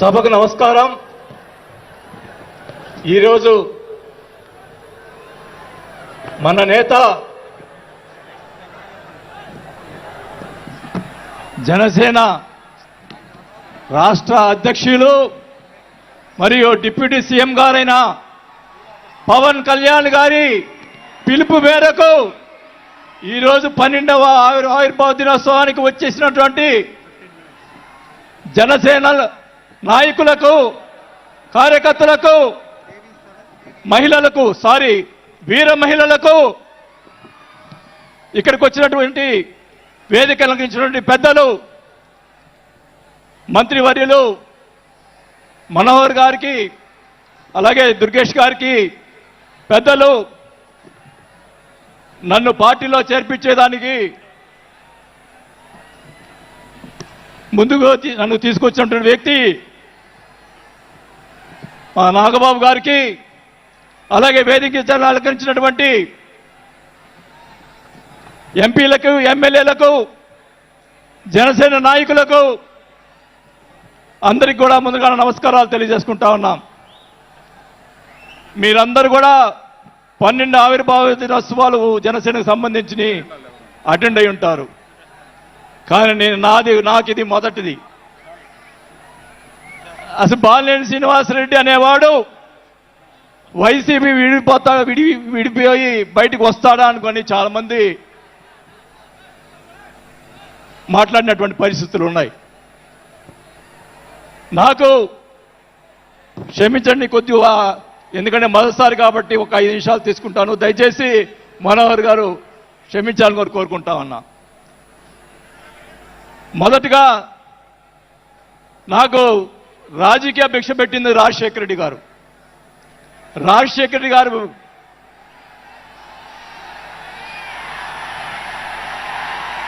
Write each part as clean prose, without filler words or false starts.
సభకు నమస్కారం. ఈరోజు మన నేత జనసేన రాష్ట్ర అధ్యక్షులు మరియు డిప్యూటీ సీఎం గారైన పవన్ కళ్యాణ్ గారి పిలుపు మేరకు ఈరోజు 12వ ఆవిర్భావ దినోత్సవానికి వచ్చేసినటువంటి జనసేన నాయకులకు, కార్యకర్తలకు, మహిళలకు, వీర మహిళలకు, ఇక్కడికి వచ్చినటువంటి వేదిక అలంకరించినటువంటి పెద్దలు, మంత్రివర్యులు మనోహర్ గారికి, అలాగే దుర్గేష్ గారికి, పెద్దలు, నన్ను పార్టీలో చేర్పించేదానికి ముందుగా నన్ను తీసుకొచ్చినటువంటి వ్యక్తి మా నాగబాబు గారికి, అలాగే వేదిక అలంకరించినటువంటి ఎంపీలకు, ఎమ్మెల్యేలకు, జనసేన నాయకులకు అందరికి కూడా ముందుగా నమస్కారాలు తెలియజేసుకుంటా ఉన్నాం. మీరందరూ కూడా 12 ఆవిర్భావ దినోత్సవాలు జనసేనకు సంబంధించి అటెండ్ అయి ఉంటారు. కానీ నాకు ఇది మొదటిది. అసలు బాలినేని శ్రీనివాసరెడ్డి అనేవాడు వైసీపీ విడిపోయి బయటకు వస్తాడా అనుకొని చాలా మంది మాట్లాడినటువంటి పరిస్థితులు ఉన్నాయి. నాకు క్షమించండి కొద్దిగా, ఎందుకంటే మొదటిసారి కాబట్టి ఒక 5 నిమిషాలు తీసుకుంటాను. దయచేసి మనోహర్ గారు క్షమించాలని కోరుకుంటా ఉన్నా. మొదటగా నాకు రాజకీయ భిక్ష పెట్టింది రాజశేఖర రెడ్డి గారు. రాజశేఖర రెడ్డి గారు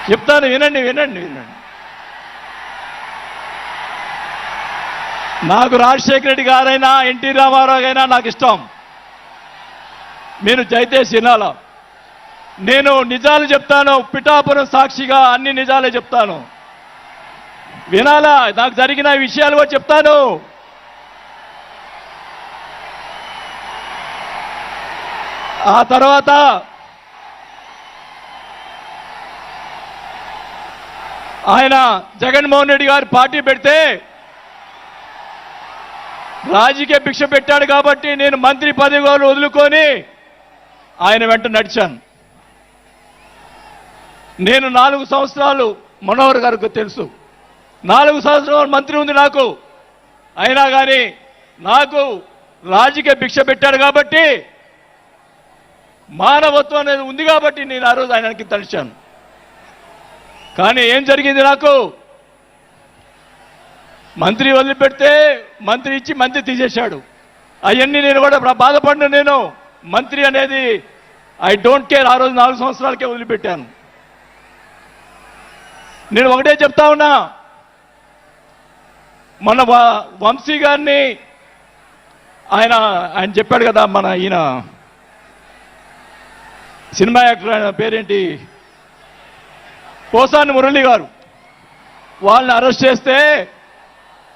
చెప్తాను, వినండి. నాకు రాజశేఖర రెడ్డి గారైనా ఎన్టీ రామారావు అయినా నాకు ఇష్టం. మీరు దయచేసి వినాలా. నేను నిజాలు చెప్తాను, పిఠాపురం సాక్షిగా అన్ని నిజాలే చెప్తాను. వినాలా, నాకు జరిగిన విషయాలు కూడా చెప్తాను. ఆ తర్వాత ఆయన జగన్మోహన్ రెడ్డి గారు పార్టీ పెడితే రాజకీయ భిక్ష పెట్టాడు కాబట్టి నేను మంత్రి పదవి వదులుకొని ఆయన వెంట నడిచాను. నేను 4 సంవత్సరాలు, మనోహర్ గారికి తెలుసు, 4 సంవత్సరాలు మంత్రి ఉంది నాకు. అయినా కానీ నాకు రాజకీయ భిక్ష పెట్టాడు కాబట్టి, మానవత్వం అనేది ఉంది కాబట్టి నేను ఆ రోజు ఆయనకి తలిచాను. కానీ ఏం జరిగింది, నాకు మంత్రి వదిలిపెడితే మంత్రి ఇచ్చి మంత్రి తీసేశాడు. అవన్నీ నేను కూడా బాధపడిన, నేను మంత్రి అనేది ఐ డోంట్ కేర్. ఆ రోజు 4 సంవత్సరాలకే వదిలిపెట్టాను. నేను ఒకటే చెప్తా ఉన్నా, మన వంశీ గారిని ఆయన చెప్పాడు కదా, మన ఈయన సినిమా యాక్టర్, ఆయన పేరేంటి, పోసాని మురళి గారు, వాళ్ళని అరెస్ట్ చేస్తే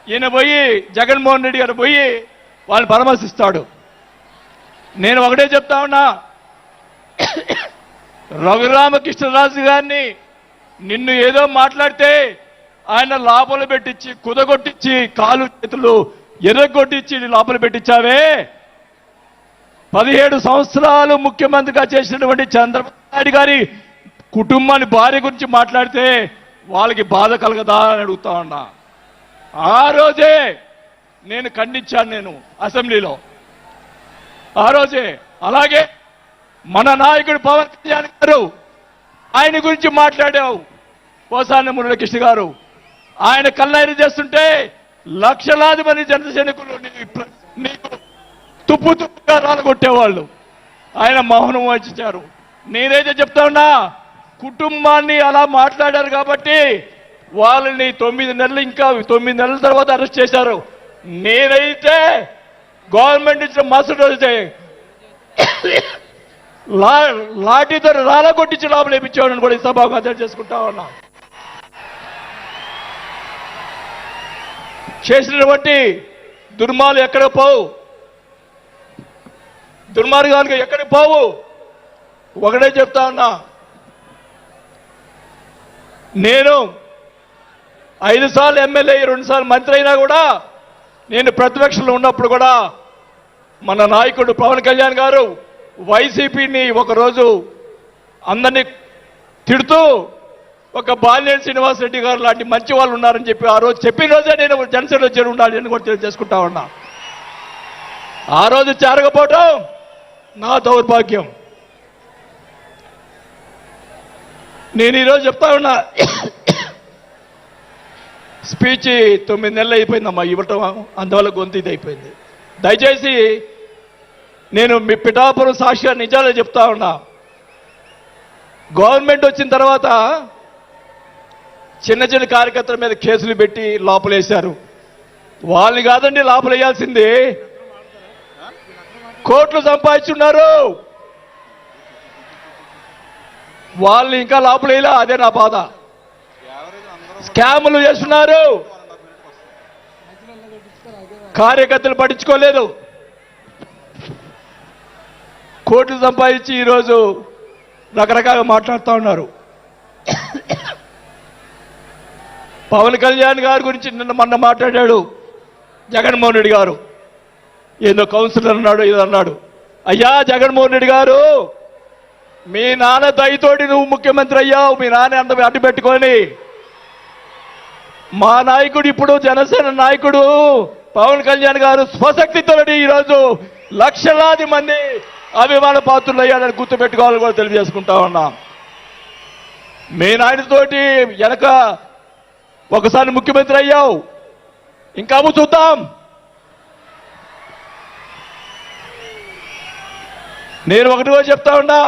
ఈయన పోయి జగన్మోహన్ రెడ్డి గారు పోయి వాళ్ళని పరామర్శిస్తాడు. నేను ఒకటే చెప్తా ఉన్నా, రఘురామకృష్ణరాజు గారిని నిన్ను ఏదో మాట్లాడితే ఆయన లోపల పెట్టించి, కుదగొట్టించి, కాలు చేతులు ఎర్రగొట్టించి లోపల పెట్టించావే. 17 సంవత్సరాలు ముఖ్యమంత్రిగా చేసినటువంటి చంద్రబాబు నాయుడు గారి కుటుంబాన్ని, భార్య గురించి మాట్లాడితే వాళ్ళకి బాధ కలగదా అని అడుగుతా ఉన్నా. ఆ రోజే నేను ఖండించాను, నేను అసెంబ్లీలో ఆ రోజే. అలాగే మన నాయకుడు పవన్ కళ్యాణ్ గారు, ఆయన గురించి మాట్లాడావు పోసాని మురళీకృష్ణ గారు. ఆయన కళ్ళైన చేస్తుంటే లక్షలాది మంది జన సైనికులు నీకు తుప్పుగా రాలగొట్టేవాళ్ళు. ఆయన మౌనం వహించారు. నేనైతే చెప్తా ఉన్నా, కుటుంబాన్ని అలా మాట్లాడారు కాబట్టి వాళ్ళని 9 నెలలు, ఇంకా 9 నెలల తర్వాత అరెస్ట్ చేశారు. నేనైతే గవర్నమెంట్ ఇచ్చిన మరుసటి రోజే లాఠీతో రాలగొట్టించి లోపల వేయించేవాడిని కూడా ఈ సభకు తెలియజేసుకుంటా ఉన్నా. చేసినటువంటి దుర్మార్గాలు ఎక్కడ పోవు, దుర్మార్గాలు ఎక్కడికి పోవు. ఒకటే చెప్తా ఉన్నా, నేను 5 సార్లు ఎమ్మెల్యే 2 సార్లు మంత్రి అయినా కూడా నేను ప్రతిపక్షంలో ఉన్నప్పుడు కూడా మన నాయకుడు పవన్ కళ్యాణ్ గారు వైసీపీని ఒకరోజు అందరినీ తిడుతూ ఒక బాలినేని శ్రీనివాసరెడ్డి గారు లాంటి మంచి వాళ్ళు ఉన్నారని చెప్పి ఆ రోజు చెప్పిన రోజే నేను జనసేనలో చేరి ఉండాలి అని కూడా తెలియజేసుకుంటా ఉన్నా. ఆ రోజు చేరకపోవటం నా దౌర్భాగ్యం. నేను ఈరోజు చెప్తా ఉన్నా, స్పీచ్ 9 నెలలు అయిపోయిందమ్మా ఇవ్వటం, అందువల్ల గొంతు ఇది అయిపోయింది. దయచేసి నేను మీ పిఠాపురం సాక్షిగా నిజాలే చెప్తా ఉన్నా. గవర్నమెంట్ వచ్చిన తర్వాత చిన్న చిన్న కార్యకర్తల మీద కేసులు పెట్టి లోపలేశారు. వాళ్ళని కాదండి లోపలేయాల్సింది, కోట్లు సంపాదించున్నారు, వాళ్ళని ఇంకా లోపలేలా. అదే నా బాధ. స్కాములు చేస్తున్నారు, కార్యకర్తలు పట్టించుకోలేదు, కోట్లు సంపాదించి ఈరోజు రకరకాలుగా మాట్లాడుతూ ఉన్నారు. పవన్ కళ్యాణ్ గారి గురించి నిన్న మొన్న మాట్లాడాడు జగన్మోహన్ రెడ్డి గారు, ఏదో కౌన్సిలర్ అన్నాడు, ఏదో అన్నాడు. అయ్యా జగన్మోహన్ రెడ్డి గారు, మీ నాన్న దయతోటి నువ్వు ముఖ్యమంత్రి అయ్యావు, మీ నాన్న అంత అడ్డు పెట్టుకొని. మా నాయకుడు ఇప్పుడు జనసేన నాయకుడు పవన్ కళ్యాణ్ గారు స్వశక్తితోటి ఈరోజు లక్షలాది మంది అభిమాన పాత్రులు అయ్యాడని గుర్తుపెట్టుకోవాలని కూడా తెలియజేసుకుంటా ఉన్నా. మీ నాయనతోటి వెనక ఒకసారి ముఖ్యమంత్రి అయ్యావు, ఇంకా చూద్దాం. నేను ఒకటి కూడా చెప్తా ఉన్నా,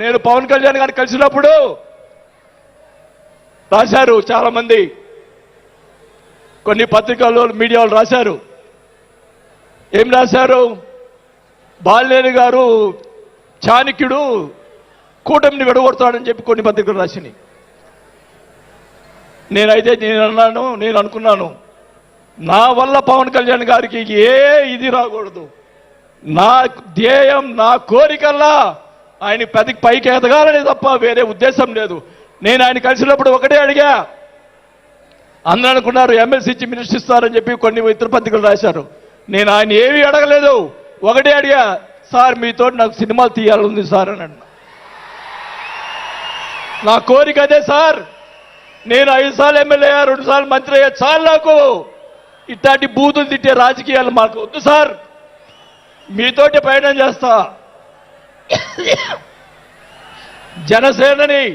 నేను పవన్ కళ్యాణ్ గారిని కలిసినప్పుడు రాశారు చాలా మంది, కొన్ని పత్రికల్లో మీడియాలో రాశారు. ఏం రాశారు? బాలినేని గారు చాణక్యుడు కూటమిని విడగొడతాడని చెప్పి కొన్ని పత్రికలు రాసినాయి. నేను అనుకున్నాను, నా వల్ల పవన్ కళ్యాణ్ గారికి ఏ ఇది రాకూడదు. నా ధ్యేయం, నా కోరికల్లా ఆయన పైకి ఎదగాలని తప్ప వేరే ఉద్దేశం లేదు. నేను ఆయన కలిసినప్పుడు ఒకటే అడిగా, అందరూ అనుకున్నారు ఎమ్మెల్సీ ఇచ్చి మినిస్టర్ ఇస్తారని చెప్పి కొన్ని ఇతర పత్రికలు రాశారు. నేను ఆయన ఏమీ అడగలేదు, ఒకటే అడిగా, సార్ మీతో నాకు సినిమాలు తీయాలని సార్ అని అన్నా. నా కోరిక అదే సార్. నేను 5 సార్లు ఎమ్మెల్యే అయ్యా, 2 సార్లు మంత్రి అయ్యా, చాలు నాకు ఇట్లాంటి బూతులు తిట్టే రాజకీయాలు మాకు వద్దు సార్, మీతోటి ప్రయాణం చేస్తా. జనసేనని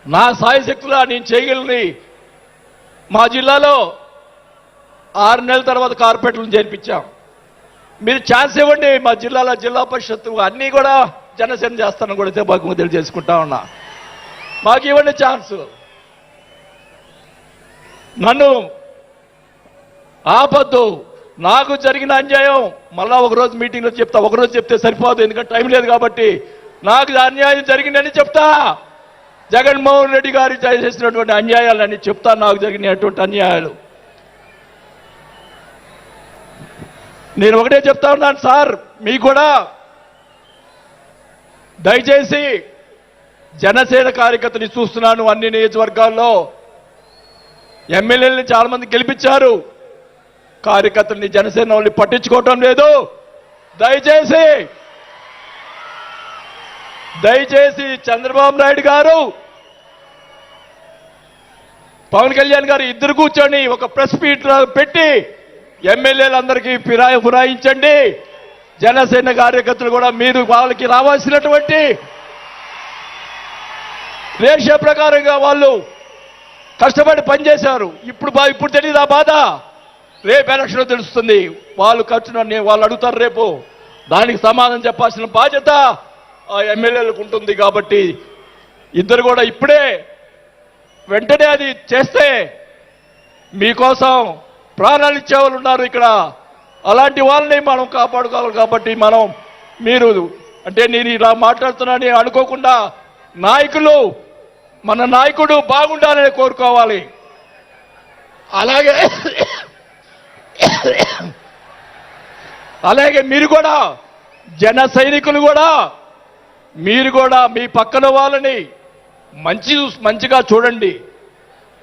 నా సాయశక్తులా నేను చేయగలని. మా జిల్లాలో 6 నెలల తర్వాత కార్పొరేట్లను చేర్పించాం. మీరు ఛాన్స్ ఇవ్వండి, మా జిల్లాలో జిల్లా పరిషత్తు అన్నీ కూడా జనసేన చేస్తానని కూడా భాగంగా తెలియజేసుకుంటా ఉన్నా. మాకు ఇవ్వండి ఛాన్స్. నన్ను ఆపద్దు. నాకు జరిగిన అన్యాయం మళ్ళా ఒకరోజు మీటింగ్లో చెప్తా. ఒకరోజు చెప్తే సరిపోదు, ఎందుకంటే టైం లేదు కాబట్టి. నాకు అన్యాయం జరిగిందని చెప్తా. జగన్మోహన్ రెడ్డి గారు చేసినటువంటి అన్యాయాలని చెప్తా, నాకు జరిగినటువంటి అన్యాయాలు. నేను ఒకటే చెప్తా ఉన్నాను సార్, మీకు కూడా దయచేసి జనసేన కార్యకర్తని చూస్తున్నాను. అన్ని నియోజకవర్గాల్లో ఎమ్మెల్యేలని చాలా మంది గెలిపించారు, కార్యకర్తల్ని జనసేన వాళ్ళని పట్టించుకోవటం లేదు. దయచేసి చంద్రబాబు నాయుడు గారు, పవన్ కళ్యాణ్ గారు ఇద్దరు కూర్చొని ఒక ప్రెస్ మీట్ పెట్టి ఎమ్మెల్యేలందరికీ ఫిరాయించండి. జనసేన కార్యకర్తలు కూడా మీరు వాళ్ళకి రావాల్సినటువంటి రేషియో ప్రకారంగా వాళ్ళు కష్టపడి పనిచేశారు. ఇప్పుడు తెలియదు ఆ బాధ. రేపు ఎలక్షన్ తెలుస్తుంది. వాళ్ళు వాళ్ళు అడుగుతారు రేపు, దానికి సమాధానం చెప్పాల్సిన బాధ్యత ఆ ఎమ్మెల్యేలకు ఉంటుంది. కాబట్టి ఇద్దరు కూడా ఇప్పుడే వెంటనే అది చేస్తే మీకోసం ప్రాణాలు ఇచ్చేవాళ్ళు ఉన్నారు ఇక్కడ. అలాంటి వాళ్ళని మనం కాపాడుకోవాలి. కాబట్టి నేను ఇలా మాట్లాడుతున్నానని అనుకోకుండా మన నాయకుడు బాగుండాలని కోరుకోవాలి. అలాగే అలాగే మీరు కూడా జన సైనికులు కూడా మీరు కూడా మీ పక్కన వాళ్ళని మంచిగా చూడండి.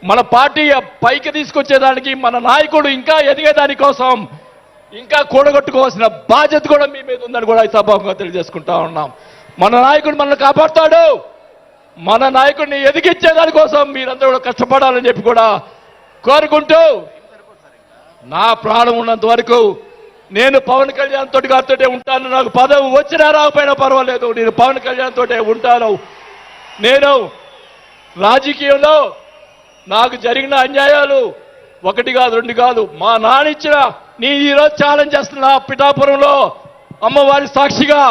మన పార్టీ పైకి తీసుకొచ్చేదానికి మన నాయకుడు ఇంకా ఎదిగేదాని కోసం ఇంకా కూడగొట్టుకోవాల్సిన బాధ్యత కూడా మీ మీద ఉందని కూడా ఈ సభాముఖంగా తెలియజేసుకుంటా ఉన్నాం. మన నాయకుడు మనల్ని కాపాడుతాడు. మన నాయకుడిని ఎదిగించేదాని కోసం మీరందరూ కూడా కష్టపడాలని చెప్పి కూడా కోరుకుంటూ నా ప్రాణం ఉన్నంత వరకు నేను పవన్ కళ్యాణ్ తోటి గారితో ఉంటాను. నాకు పదవి వచ్చినా రాకపోయినా పర్వాలేదు, నేను పవన్ కళ్యాణ్ తోటే ఉంటాను. నేను రాజకీయంలో నాకు జరిగిన అన్యాయాలు ఒకటి కాదు రెండు కాదు, మా నాన్న ఇచ్చిన నీ ఈరోజు ఛాలెంజ్ చేస్తున్నా పిఠాపురంలో అమ్మవారి సాక్షిగా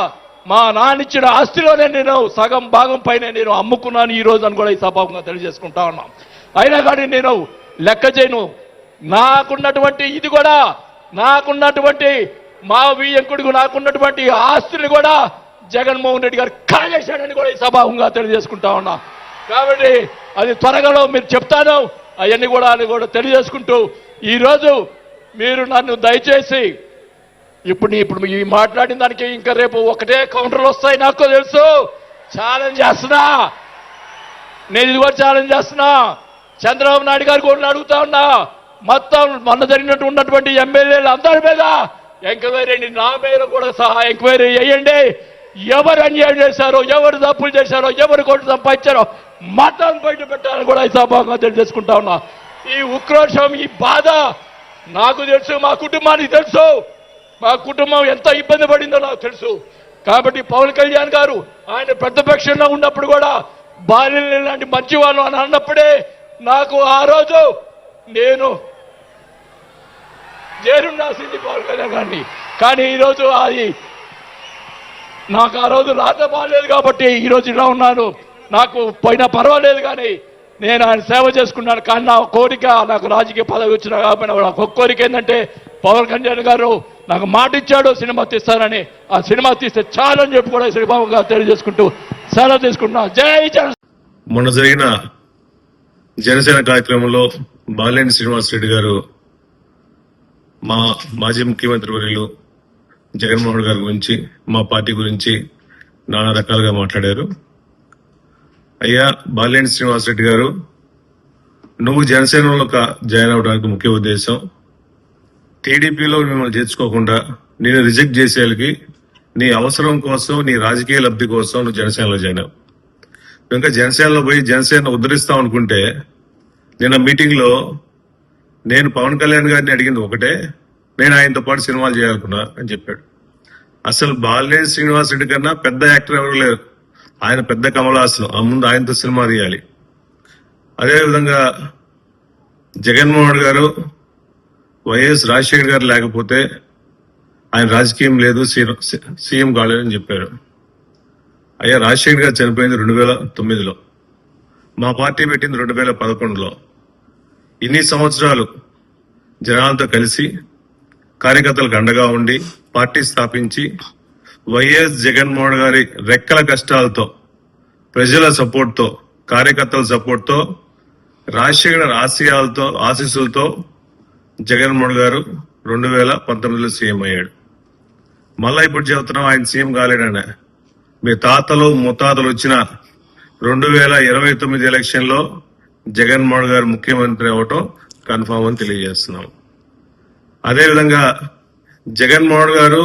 మా నాన్న ఇచ్చిన ఆస్తిలోనే నేను సగం భాగం పైన నేను అమ్ముకున్నాను ఈ రోజు అని కూడా ఈ సభాముఖంగా తెలియజేసుకుంటా ఉన్నాం. అయినా కానీ నేను లెక్క చేయను. నాకున్నటువంటి ఇది కూడా నాకున్నటువంటి మా వియ్యంకుడికి నాకున్నటువంటి ఆస్తులు కూడా జగన్మోహన్ రెడ్డి గారు కాజేశాడని కూడా ఈ సభాముఖంగా తెలియజేసుకుంటా ఉన్నా. కాబట్టి అది త్వరగా మీరు చెప్తాను అవన్నీ కూడా తెలియజేసుకుంటూ ఈరోజు మీరు నన్ను దయచేసి ఇప్పుడు ఈ మాట్లాడిన దానికి ఇంకా రేపు ఒకటే కౌంటర్లు వస్తాయి నాకు తెలుసు. ఛాలెంజ్ చేస్తున్నా, నేను ఇది కూడా ఛాలెంజ్ చేస్తున్నా. చంద్రబాబు నాయుడు గారు కూడా అడుగుతా ఉన్నా, మొత్తం మొన్న జరిగినట్టు ఉన్నటువంటి ఎమ్మెల్యేలు అందరి మీద ఎంక్వైరీ, నా మీద కూడా సహా ఎంక్వైరీ చేయండి. ఎవరు అన్యాయం చేశారో, ఎవరు తప్పులు చేశారో, ఎవరు కొట్టు సంపాదించారో మొత్తం బయట పెట్టాలని కూడా ఈ సభాగా తెలియజేసుకుంటా ఉన్నా. ఈ ఉక్రోషం, ఈ బాధ నాకు తెలుసు, మా కుటుంబానికి తెలుసు. మా కుటుంబం ఎంత ఇబ్బంది పడిందో నాకు తెలుసు. కాబట్టి పవన్ కళ్యాణ్ గారు ఆయన ప్రతిపక్షంలో ఉన్నప్పుడు కూడా బాల్యం లాంటి మంచివాళ్ళు అని అన్నప్పుడే నాకు ఆ రోజు నేను చేరుండాల్సింది పవన్ కళ్యాణ్ గారిని. కానీ ఈరోజు అది నాకు ఆ రోజు రాత బాగాలేదు కాబట్టి ఈరోజు ఇలా ఉన్నాను. నాకు పోయినా పర్వాలేదు, కానీ నేను ఆయన సేవ చేసుకున్నాను. కానీ నా కోరిక, నాకు రాజకీయ పదవి వచ్చినా కాబట్టి నాకు ఒక కోరిక ఏంటంటే పవన్ కళ్యాణ్ గారు నాకు మాట ఇచ్చాడు సినిమా తీస్తానని. ఆ సినిమా తీస్తే చాలని చెప్పి కూడా శ్రీబాబుగా తెలియజేసుకుంటూ సెలవు తీసుకుంటున్నా. జై జన. మొన్న జరిగిన జనసేన కార్యక్రమంలో బాలినేని శ్రీనివాసరెడ్డి గారు మా మాజీ ముఖ్యమంత్రి వర్యులు జగన్మోహన్ గారి గురించి, మా పార్టీ గురించి నానా రకాలుగా మాట్లాడారు. అయ్యా బాలినేని శ్రీనివాసరెడ్డి గారు, నువ్వు జనసేనలో జాయిన్ అవడానికి ముఖ్య ఉద్దేశం టీడీపీలో మిమ్మల్ని చేర్చుకోకుండా నేను రిజెక్ట్ చేసేళ్ళకి నీ అవసరం కోసం, నీ రాజకీయ లబ్ధి కోసం నువ్వు జనసేనలో జాయిన్ అవ్వు. ఇంకా జనసేనలో పోయి జనసేన ఉద్ధరిస్తావు అనుకుంటే, నిన్న మీటింగ్ లో నేను పవన్ కళ్యాణ్ గారిని అడిగింది ఒకటే, నేను ఆయనతో పాటు సినిమాలు చేయాలనుకున్నా అని చెప్పాడు. అసలు బాలినేని శ్రీనివాసరెడ్డి కన్నా పెద్ద యాక్టర్ ఎవరు లేరు. ఆయన పెద్ద కమలాసనం, ఆ ముందు ఆయనతో సినిమా తీయాలి. అదేవిధంగా జగన్మోహన్ గారు వైఎస్ రాజశేఖర్ గారు లేకపోతే ఆయన రాజకీయం లేదు, సీఎం కాలేదని చెప్పారు. అయ్యా రాజశేఖర్ గారు చనిపోయింది 2009లో, మా పార్టీ పెట్టింది 2011లో. ఇన్ని సంవత్సరాలు జనాలతో కలిసి కార్యకర్తలకు అండగా ఉండి పార్టీ స్థాపించి వైఎస్ జగన్మోహన్ గారి రెక్కల కష్టాలతో, ప్రజల సపోర్ట్తో, కార్యకర్తల సపోర్ట్తో, రాజశేఖర్ ఆశయాలతో, ఆశీస్సులతో జగన్మోహన్ గారు 2019లో సీఎం అయ్యాడు. మళ్ళా ఇప్పుడు చెబుతున్నాం ఆయన సీఎం కాలేడనే. మీ తాతలు ముత్తాతలు వచ్చిన 2029 ఎలక్షన్ లో జగన్మోహన్ గారు ముఖ్యమంత్రి అవటం కన్ఫామ్ అని తెలియజేస్తున్నాం. అదేవిధంగా జగన్మోహన్ గారు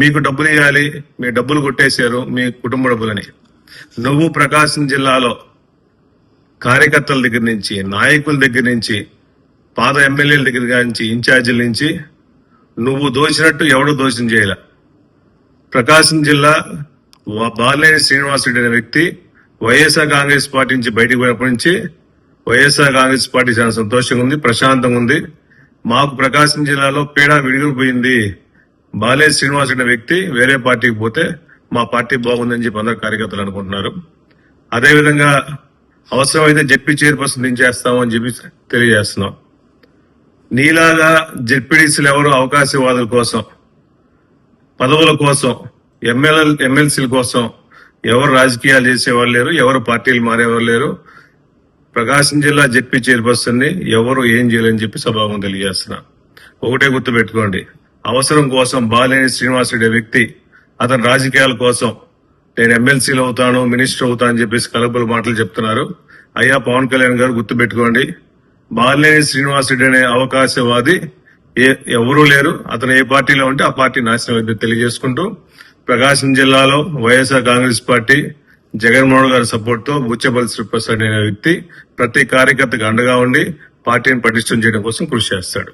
మీకు డబ్బులు ఇవ్వాలి, మీ డబ్బులు కొట్టేశారు, మీ కుటుంబ డబ్బులని. నువ్వు ప్రకాశం జిల్లాలో కార్యకర్తల దగ్గర నుంచి, నాయకుల దగ్గర నుంచి, పాత ఎమ్మెల్యేల దగ్గర నుంచి, ఇన్ఛార్జీల నుంచి నువ్వు దోచినట్టు ఎవడు దోషం చేయాల. ప్రకాశం జిల్లా బాలినేని శ్రీనివాసరెడ్డి అనే వ్యక్తి వైఎస్ఆర్ కాంగ్రెస్ పార్టీ నుంచి బయటకు పోయినప్పటి నుంచి వైఎస్ఆర్ కాంగ్రెస్ పార్టీ చాలా సంతోషంగా ఉంది, ప్రశాంతంగా ఉంది. మాకు ప్రకాశం జిల్లాలో పీడ విడిగిపోయింది. బాలినేని శ్రీనివాసరెడ్డి అనే వ్యక్తి వేరే పార్టీకి పోతే మా పార్టీ బాగుందని చెప్పి అందరు కార్యకర్తలు అనుకుంటున్నారు. అదేవిధంగా అవసరమైతే జెడ్పీ చైర్పర్సన్ దించేస్తాము అని చెప్పి తెలియజేస్తున్నాం. నీలాగా జెడ్పీడీసీలు ఎవరు అవకాశవాదుల కోసం, పదవుల కోసం, ఎమ్మెల్సీల కోసం ఎవరు రాజకీయాలు చేసేవాళ్ళు లేరు, ఎవరు పార్టీలు మారేవారు లేరు. ప్రకాశం జిల్లా జెడ్పీ చైర్పర్సన్ ని ఎవరు ఏం చేయాలని చెప్పి సభాముఖంగా తెలియజేస్తున్నా. ఒకటే గుర్తు పెట్టుకోండి, అవసరం కోసం బాలినేని శ్రీనివాసరెడ్డి అనే వ్యక్తి అతని రాజకీయాల కోసం నేను ఎమ్మెల్సీలు అవుతాను, మినిస్టర్ అవుతాను అని చెప్పేసి కలబుల మాటలు చెప్తున్నారు. అయ్యా పవన్ కళ్యాణ్ గారు గుర్తు పెట్టుకోండి, బాలినేని శ్రీనివాసరెడ్డి అనే అవకాశవాది ఎవరూ లేరు. అతను ఏ పార్టీలో ఉంటే ఆ పార్టీ నాశనం అయిందని తెలియజేసుకుంటూ, ప్రకాశం జిల్లాలో వైఎస్ఆర్ కాంగ్రెస్ పార్టీ జగన్మోహన్ గారి సపోర్ట్ తో బుచ్చపల్లి శ్రీప్రసాద్ అనే వ్యక్తి ప్రతి కార్యకర్తకు అండగా ఉండి పార్టీని పటిష్టం చేయడం కోసం కృషి చేస్తాడు.